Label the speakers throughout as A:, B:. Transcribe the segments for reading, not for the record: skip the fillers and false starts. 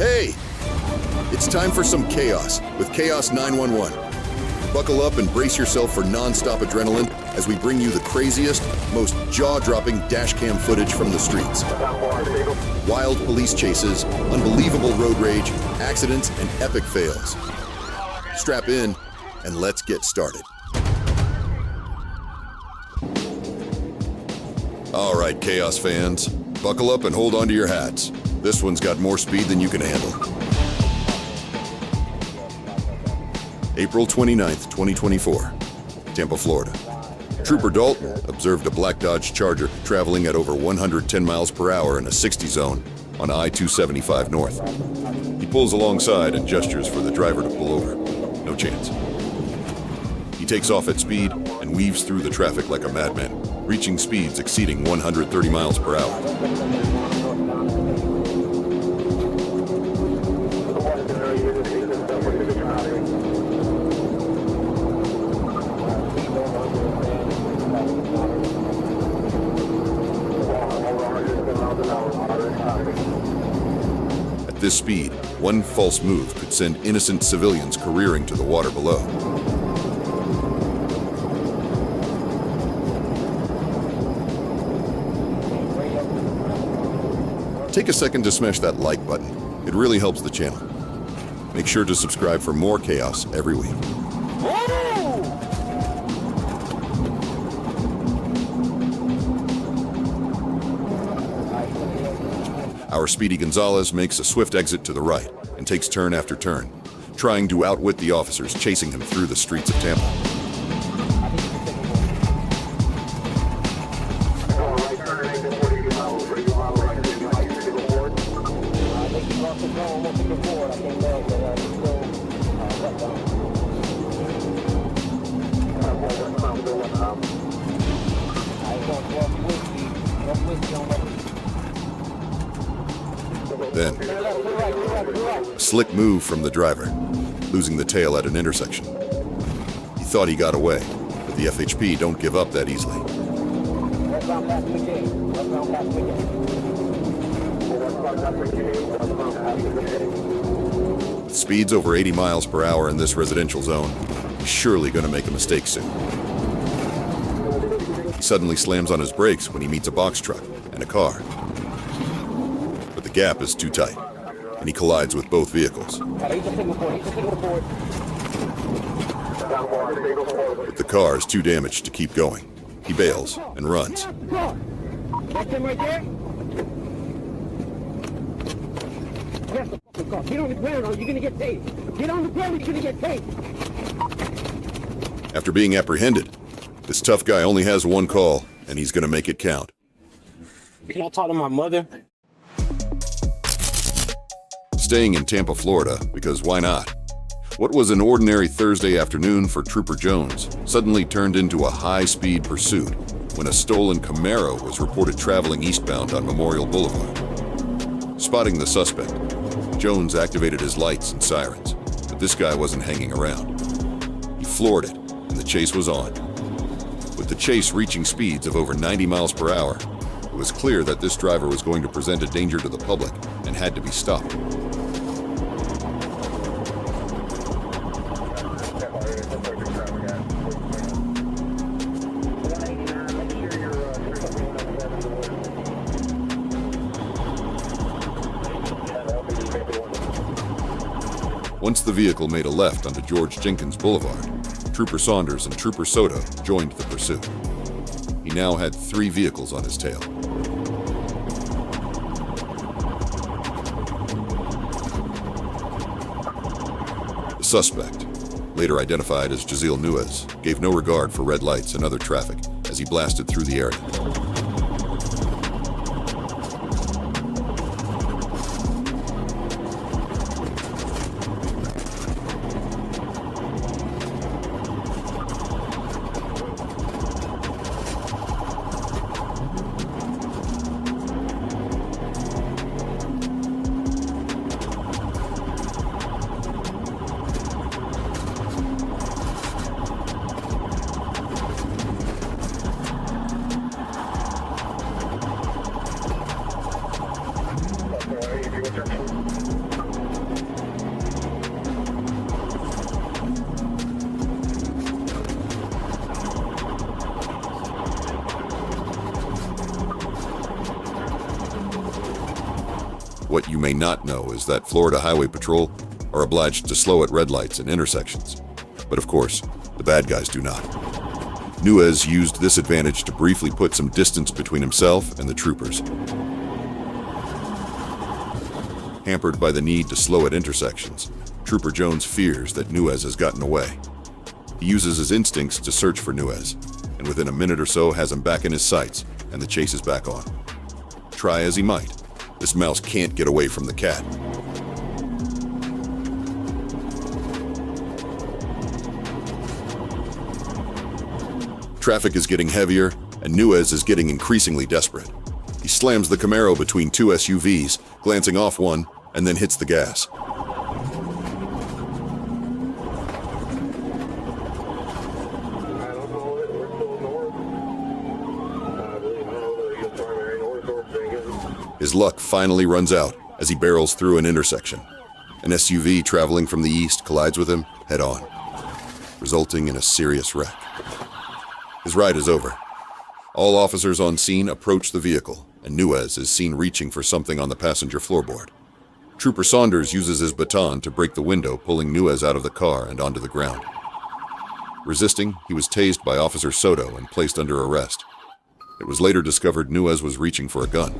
A: Hey, it's time for some chaos with Chaos 911. Buckle up and brace yourself for non-stop adrenaline as we bring you the craziest, most jaw-dropping dashcam footage from the streets. Wild police chases, unbelievable road rage, accidents, and epic fails. Strap in and let's get started. All right, Chaos fans, buckle up and hold on to your hats. This one's got more speed than you can handle. April 29th, 2024, Tampa, Florida. Trooper Dalton observed a black Dodge Charger traveling at over 110 miles per hour in a 60 zone on I-275 North. He pulls alongside and gestures for the driver to pull over. No chance. He takes off at speed and weaves through the traffic like a madman, reaching speeds exceeding 130 miles per hour. At this speed, one false move could send innocent civilians careering to the water below. Take a second to smash that like button. It really helps the channel. Make sure to subscribe for more chaos every week. Our Speedy Gonzalez makes a swift exit to the right and takes turn after turn, trying to outwit the officers chasing him through the streets of Tampa. Then, a slick move from the driver, losing the tail at an intersection. He thought he got away, but the FHP don't give up that easily. With speeds over 80 miles per hour in this residential zone, he's surely going to make a mistake soon. He suddenly slams on his brakes when he meets a box truck and a car. The gap is too tight, and he collides with both vehicles. But the car is too damaged to keep going. He bails and runs.
B: That's him right there? Get on the ground or you're gonna get tased. Get on the ground or you're gonna get tased.
A: After being apprehended, this tough guy only has one call, and he's gonna make it count.
B: Can I talk to my mother?
A: Staying in Tampa, Florida, because why not? What was an ordinary Thursday afternoon for Trooper Jones suddenly turned into a high-speed pursuit when a stolen Camaro was reported traveling eastbound on Memorial Boulevard. Spotting the suspect, Jones activated his lights and sirens, but this guy wasn't hanging around. He floored it, and the chase was on. With the chase reaching speeds of over 90 miles per hour, it was clear that this driver was going to present a danger to the public and had to be stopped. Once the vehicle made a left onto George Jenkins Boulevard, Trooper Saunders and Trooper Soto joined the pursuit. He now had 3 vehicles on his tail. The suspect, later identified as Jazeel Nuez, gave no regard for red lights and other traffic as he blasted through the area. What you may not know is that Florida Highway Patrol are obliged to slow at red lights and intersections. But of course, the bad guys do not. Nuez used this advantage to briefly put some distance between himself and the troopers. Hampered by the need to slow at intersections, Trooper Jones fears that Nuez has gotten away. He uses his instincts to search for Nuez, and within a minute or so has him back in his sights, and the chase is back on. Try as he might, this mouse can't get away from the cat. Traffic is getting heavier, and Nuez is getting increasingly desperate. He slams the Camaro between two SUVs, glancing off one, and then hits the gas. His luck finally runs out as he barrels through an intersection. An SUV traveling from the east collides with him head-on, resulting in a serious wreck. His ride is over. All officers on scene approach the vehicle, and Nuez is seen reaching for something on the passenger floorboard. Trooper Saunders uses his baton to break the window, pulling Nuez out of the car and onto the ground. Resisting, he was tased by Officer Soto and placed under arrest. It was later discovered Nuez was reaching for a gun.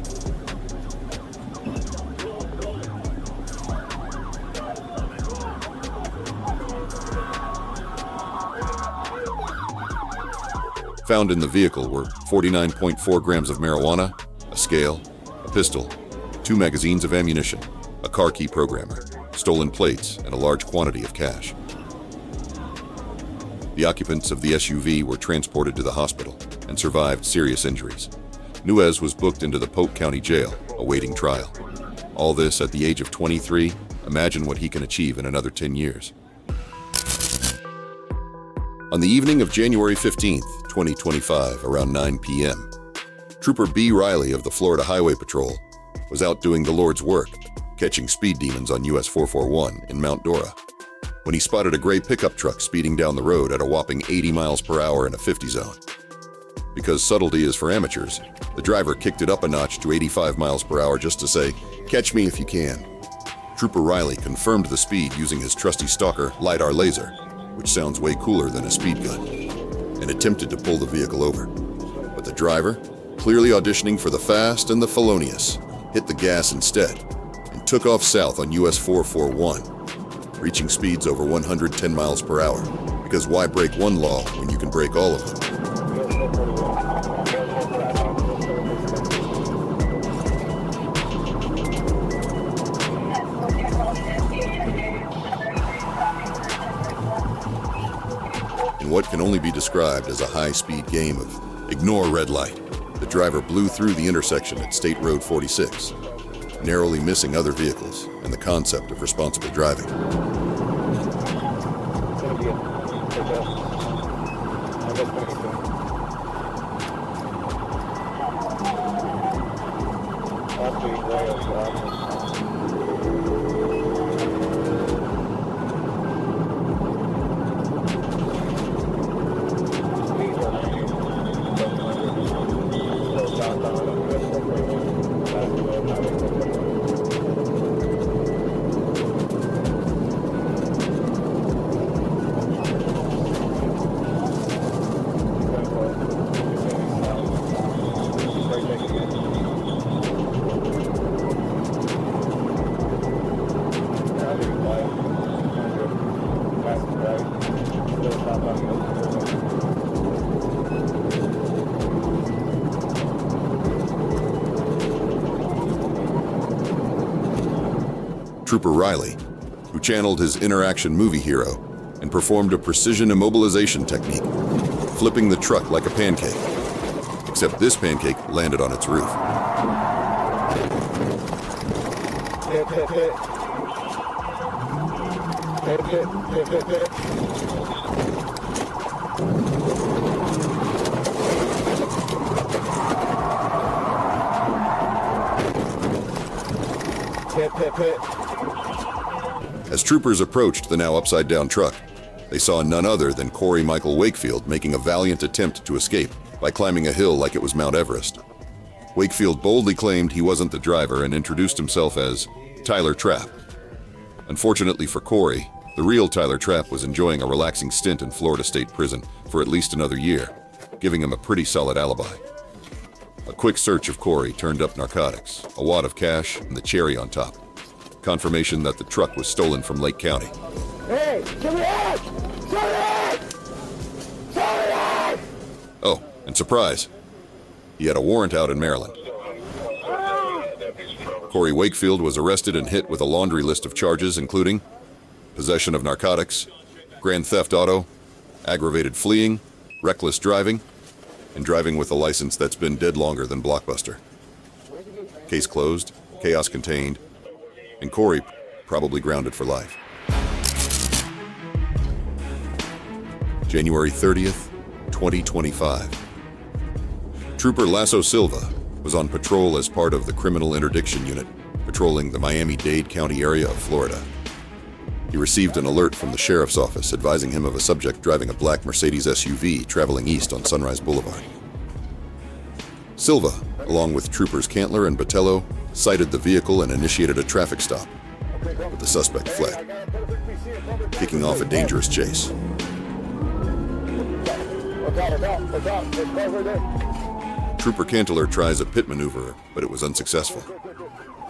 A: Found in the vehicle were 49.4 grams of marijuana, a scale, a pistol, 2 magazines of ammunition, a car key programmer, stolen plates, and a large quantity of cash. The occupants of the SUV were transported to the hospital and survived serious injuries. Nuez was booked into the Polk County Jail, awaiting trial. All this at the age of 23. Imagine what he can achieve in another 10 years. On the evening of January 15th, 2025, around 9 p.m., Trooper B. Riley of the Florida Highway Patrol was out doing the Lord's work, catching speed demons on US 441 in Mount Dora, when he spotted a gray pickup truck speeding down the road at a whopping 80 miles per hour in a 50 zone. Because subtlety is for amateurs, the driver kicked it up a notch to 85 miles per hour just to say, "Catch me if you can." Trooper Riley confirmed the speed using his trusty stalker LiDAR laser, which sounds way cooler than a speed gun, and attempted to pull the vehicle over. But the driver, clearly auditioning for the fast and the felonious, hit the gas instead and took off south on US 441, reaching speeds over 110 miles per hour, because why break one law when you can break all of them? In what can only be described as a high-speed game of ignore red light, the driver blew through the intersection at State Road 46, narrowly missing other vehicles and the concept of responsible driving. Trooper Riley, who channeled his interaction movie hero and performed a precision immobilization technique, flipping the truck like a pancake, except this pancake landed on its roof.
B: Hit, hit, hit. Hit, hit, hit, hit, hit. Hit, hit, hit.
A: As troopers approached the now upside-down truck, they saw none other than Corey Michael Wakefield making a valiant attempt to escape by climbing a hill like it was Mount Everest. Wakefield boldly claimed he wasn't the driver and introduced himself as Tyler Trapp. Unfortunately for Corey, the real Tyler Trapp was enjoying a relaxing stint in Florida State Prison for at least another year, giving him a pretty solid alibi. A quick search of Corey turned up narcotics, a wad of cash, and the cherry on top. Confirmation that the truck was stolen from Lake County.
B: Hey, give me out!
A: Oh, and surprise, he had a warrant out in Maryland. Corey Wakefield was arrested and hit with a laundry list of charges, including possession of narcotics, grand theft auto, aggravated fleeing, reckless driving, and driving with a license that's been dead longer than Blockbuster. Case closed, chaos contained, and Corey probably grounded for life. January 30th, 2025. Trooper Lasso Silva was on patrol as part of the Criminal Interdiction Unit, patrolling the Miami-Dade County area of Florida. He received an alert from the sheriff's office advising him of a subject driving a black Mercedes SUV traveling east on Sunrise Boulevard. Silva, along with troopers Cantler and Botello, sighted the vehicle and initiated a traffic stop, but the suspect fled, kicking off a dangerous chase. Trooper Cantler tries a pit maneuver, but it was unsuccessful.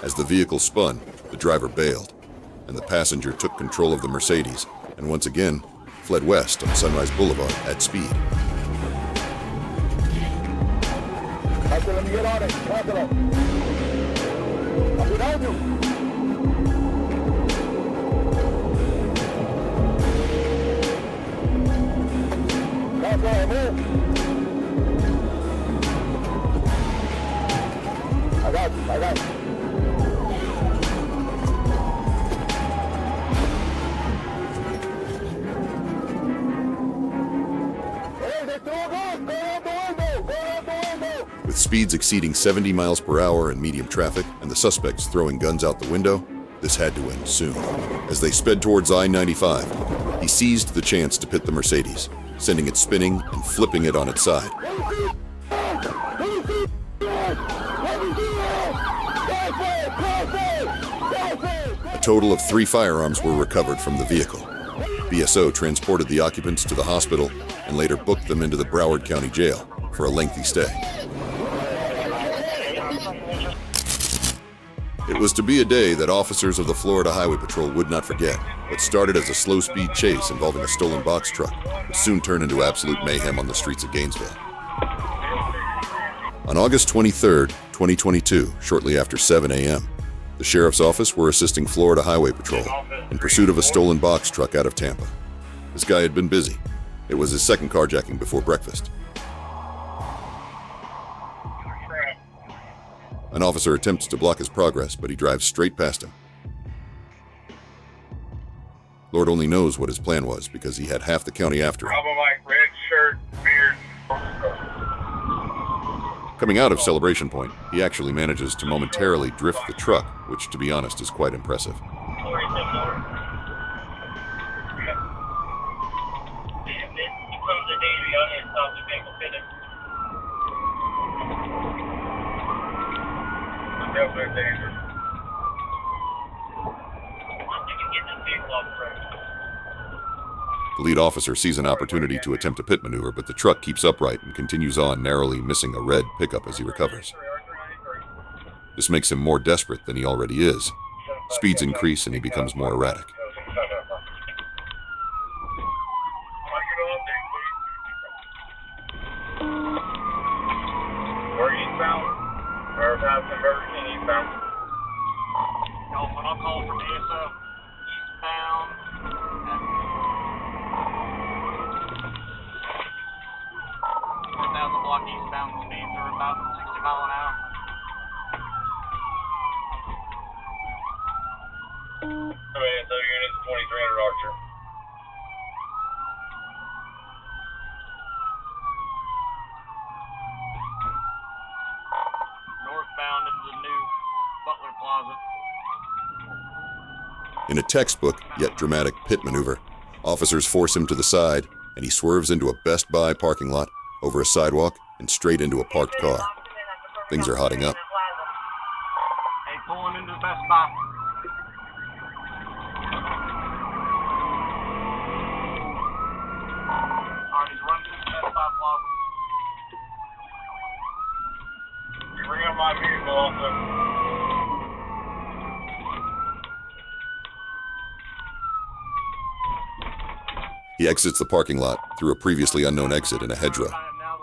A: As the vehicle spun, the driver bailed, and the passenger took control of the Mercedes and once again fled west on Sunrise Boulevard at speed.
B: Let me get on it. I'll be down you. I got you.
A: With speeds exceeding 70 miles per hour in medium traffic and the suspects throwing guns out the window, this had to end soon. As they sped towards I-95, he seized the chance to pit the Mercedes, sending it spinning and flipping it on its side. A total of 3 firearms were recovered from the vehicle. BSO transported the occupants to the hospital and later booked them into the Broward County Jail for a lengthy stay. It was to be a day that officers of the Florida Highway Patrol would not forget. What started as a slow-speed chase involving a stolen box truck would soon turn into absolute mayhem on the streets of Gainesville. On August 23, 2022, shortly after 7 a.m., the sheriff's office were assisting Florida Highway Patrol in pursuit of a stolen box truck out of Tampa. This guy had been busy. It was his second carjacking before breakfast. An officer attempts to block his progress, but he drives straight past him. Lord only knows what his plan was, because he had half the county after him.
C: Problem like red shirt, beard.
A: Coming out of Celebration Point, he actually manages to momentarily drift the truck, which, to be honest, is quite impressive. The lead officer sees an opportunity to attempt a pit maneuver, but the truck keeps upright and continues on, narrowly missing a red pickup as he recovers. This makes him more desperate than he already is. Speeds increase and he becomes more erratic.
C: We're eastbound. Or have conversion eastbound.
D: I'll call for BSO. Eastbound. 10,000 block eastbound speeds are about 60 miles an hour.
C: So units 2300 Archer.
D: Northbound into the new Butler Plaza.
A: In a textbook, yet dramatic pit maneuver, officers force him to the side, and he swerves into a Best Buy parking lot, over a sidewalk, and straight into a parked car. Things are hotting up.
D: Hey, pulling into the Best Buy. Alright, he's running through the Best Buy plaza.
C: You bring up my vehicle also.
A: He exits the parking lot through a previously unknown exit in a hedgerow,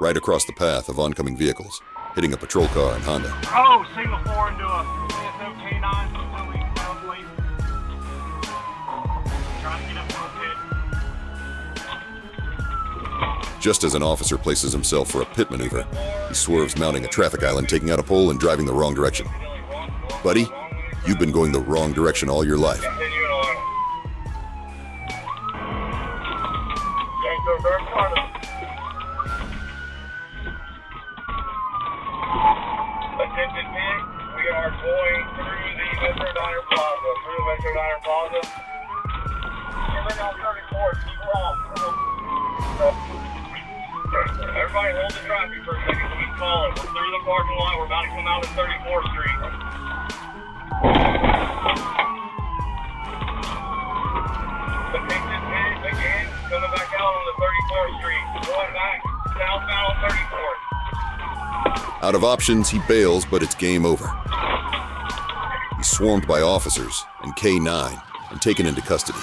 A: right across the path of oncoming vehicles, hitting a patrol car and Honda.
D: Oh, signal 4 into a CSO K9 facility down late. Trying to get up to a pit.
A: Just as an officer places himself for a pit maneuver, he swerves, mounting a traffic island, taking out a pole and driving the wrong direction. Buddy, you've been going the wrong direction all your life.
C: Continuing on. Can't go very far. Attention team, we are going through the Metro Diner Plaza. You're looking on 34th, keep wrong. Everybody hold the traffic for a second, keep calling. We're through the parking lot, we're about to come out of 34th Street. Attention team, again, coming back out on the 34th Street. Going back southbound on 34th.
A: Out of options, he bails, but it's game over. He's swarmed by officers and K9 and taken into custody.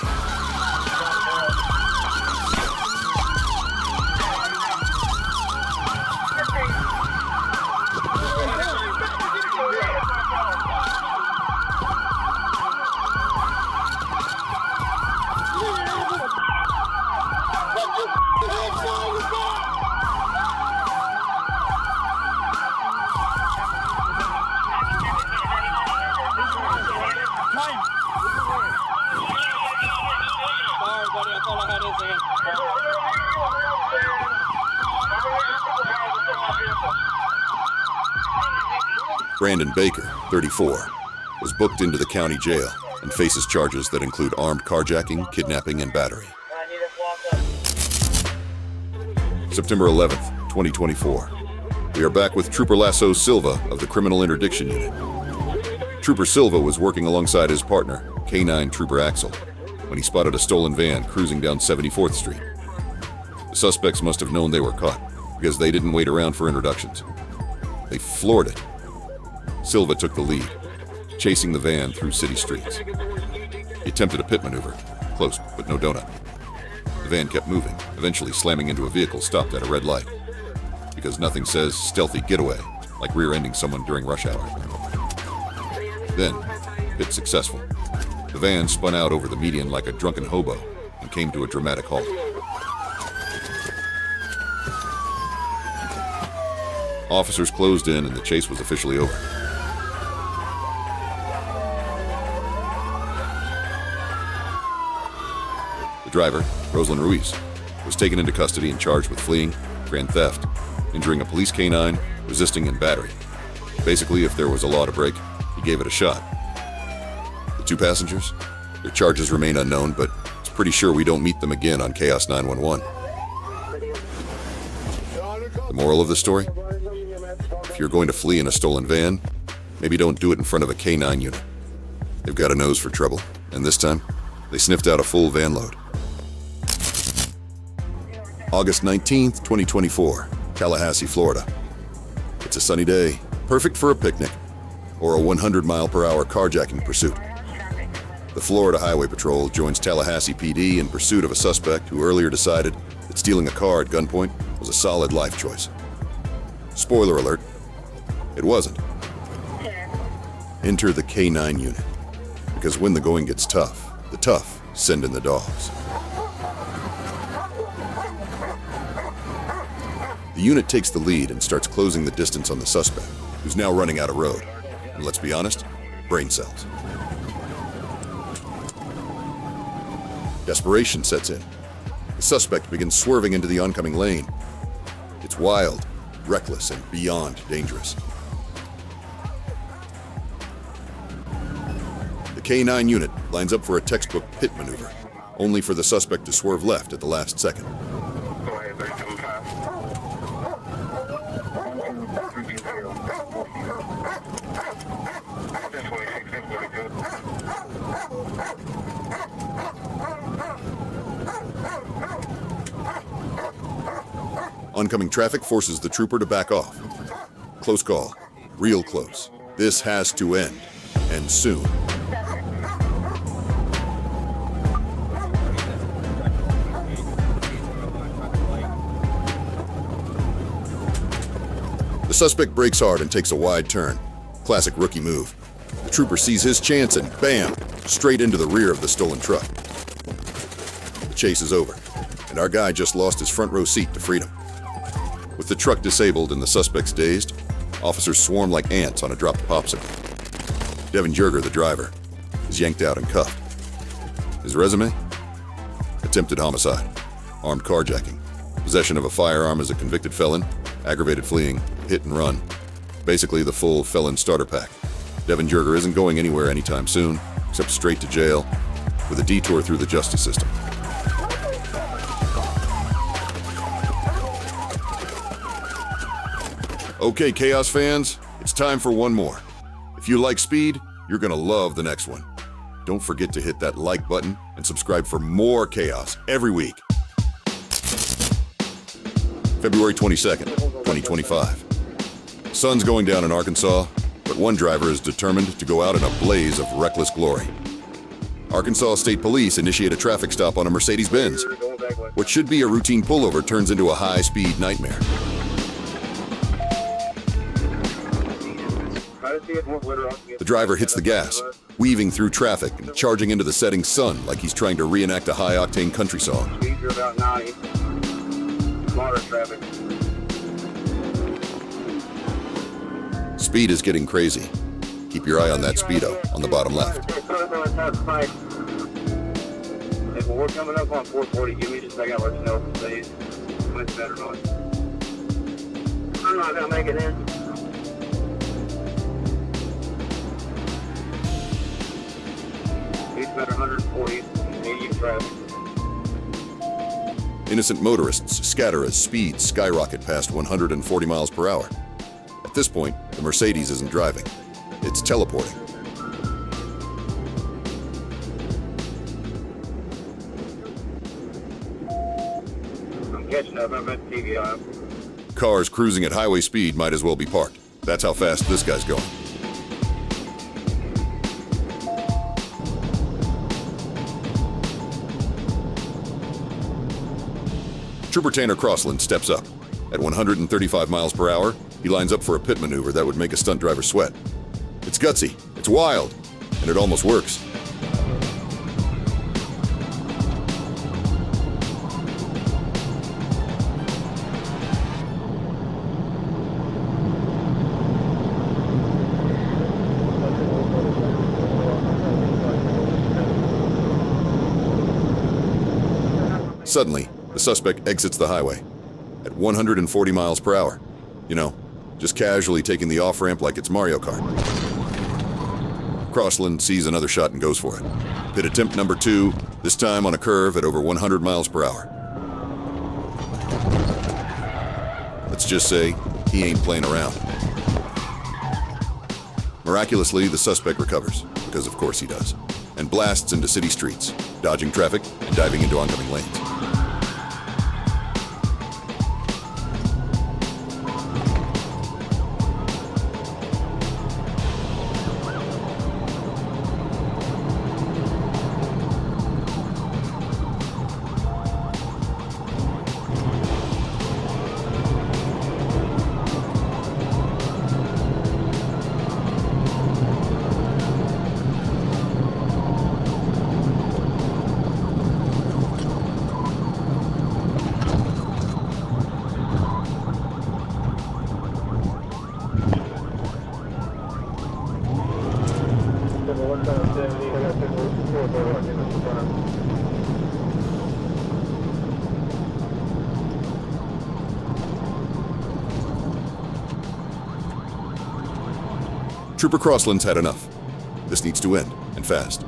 A: Brandon Baker, 34, was booked into the county jail and faces charges that include armed carjacking, kidnapping, and battery. September 11th, 2024. We are back with Trooper Lasso Silva of the Criminal Interdiction Unit. Trooper Silva was working alongside his partner, K9 Trooper Axel, when he spotted a stolen van cruising down 74th Street. The suspects must have known they were caught because they didn't wait around for introductions. They floored it. Silva took the lead, chasing the van through city streets. He attempted a pit maneuver, close but no donut. The van kept moving, eventually slamming into a vehicle stopped at a red light, because nothing says stealthy getaway like rear-ending someone during rush hour. Then, pit successful. The van spun out over the median like a drunken hobo and came to a dramatic halt. Officers closed in and the chase was officially over. The driver, Rosalind Ruiz, was taken into custody and charged with fleeing, grand theft, injuring a police K9, resisting, and battery. Basically, if there was a law to break, he gave it a shot. The two passengers? Their charges remain unknown, but it's pretty sure we don't meet them again on Chaos 911. The moral of the story? If you're going to flee in a stolen van, maybe don't do it in front of a K9 unit. They've got a nose for trouble, and this time, they sniffed out a full van load. August 19th, 2024, Tallahassee, Florida. It's a sunny day, perfect for a picnic or a 100-mile-per-hour carjacking pursuit. The Florida Highway Patrol joins Tallahassee PD in pursuit of a suspect who earlier decided that stealing a car at gunpoint was a solid life choice. Spoiler alert, it wasn't. Enter the K9 unit, because when the going gets tough, the tough send in the dogs. The unit takes the lead and starts closing the distance on the suspect, who's now running out of road. And let's be honest, brain cells. Desperation sets in. The suspect begins swerving into the oncoming lane. It's wild, reckless, and beyond dangerous. The K9 unit lines up for a textbook pit maneuver, only for the suspect to swerve left at the last second. Oncoming traffic forces the trooper to back off. Close call. Real close. This has to end. And soon. The suspect brakes hard and takes a wide turn. Classic rookie move. The trooper sees his chance and bam! Straight into the rear of the stolen truck. The chase is over, and our guy just lost his front row seat to freedom. With the truck disabled and the suspects dazed, officers swarm like ants on a dropped popsicle. Devin Jerger, the driver, is yanked out and cuffed. His resume? Attempted homicide, armed carjacking, possession of a firearm as a convicted felon, aggravated fleeing, hit and run. Basically the full felon starter pack. Devin Jerger isn't going anywhere anytime soon, except straight to jail, with a detour through the justice system. Okay, Chaos fans, it's time for one more. If you like speed, you're gonna love the next one. Don't forget to hit that like button and subscribe for more Chaos every week. February 22nd, 2025. Sun's going down in Arkansas, but one driver is determined to go out in a blaze of reckless glory. Arkansas State Police initiate a traffic stop on a Mercedes-Benz. What should be a routine pullover turns into a high-speed nightmare. The driver hits the gas, weaving through traffic and charging into the setting sun like he's trying to reenact a high-octane country song.
C: Speeds are about 90. Moderate traffic.
A: Speed is getting crazy. Keep your eye on that speedo on the bottom left.
C: Hey, well, we're coming up on 440. Give me just a second. I'll let you know if it stays. Much better noise. I'm not going to make it in. Speed's about 140. Medium traffic.
A: Innocent motorists scatter as speeds skyrocket past 140 miles per hour. At this point, the Mercedes isn't driving. It's teleporting.
C: I'm catching up. I'm at the TV on.
A: Cars cruising at highway speed might as well be parked. That's how fast this guy's going. Trooper Tanner Crossland steps up. At 135 miles per hour, he lines up for a pit maneuver that would make a stunt driver sweat. It's gutsy, it's wild, and it almost works. Suddenly, the suspect exits the highway at 140 miles per hour. You know, just casually taking the off-ramp like it's Mario Kart. Crossland sees another shot and goes for it. Pit attempt number 2, this time on a curve at over 100 miles per hour. Let's just say he ain't playing around. Miraculously, the suspect recovers, because of course he does, and blasts into city streets, dodging traffic and diving into oncoming lanes. Trooper Crossland's had enough. This needs to end, and fast.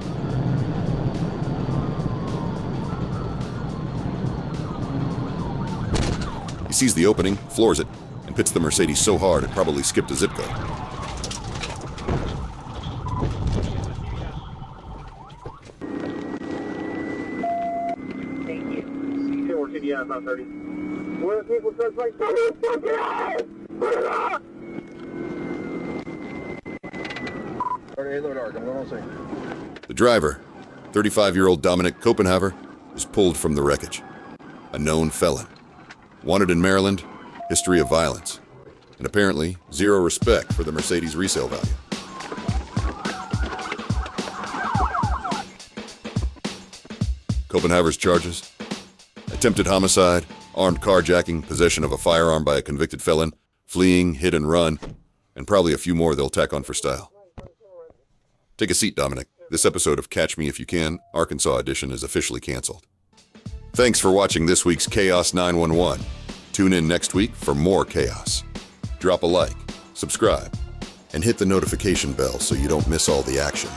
A: He sees the opening, floors it, and pits the Mercedes so hard it probably skipped a zip code.
C: Thank you. We're about 30. Where people start like,
A: The driver, 35-year-old Dominic Copenhaver, is pulled from the wreckage. A known felon. Wanted in Maryland, history of violence, and apparently zero respect for the Mercedes resale value. Copenhaver's charges: attempted homicide, armed carjacking, possession of a firearm by a convicted felon, fleeing, hit and run, and probably a few more they'll tack on for style. Take a seat, Dominic. This episode of Catch Me If You Can, Arkansas edition is officially canceled. Thanks for watching this week's Chaos 911. Tune in next week for more chaos. Drop a like, subscribe, and hit the notification bell so you don't miss all the action.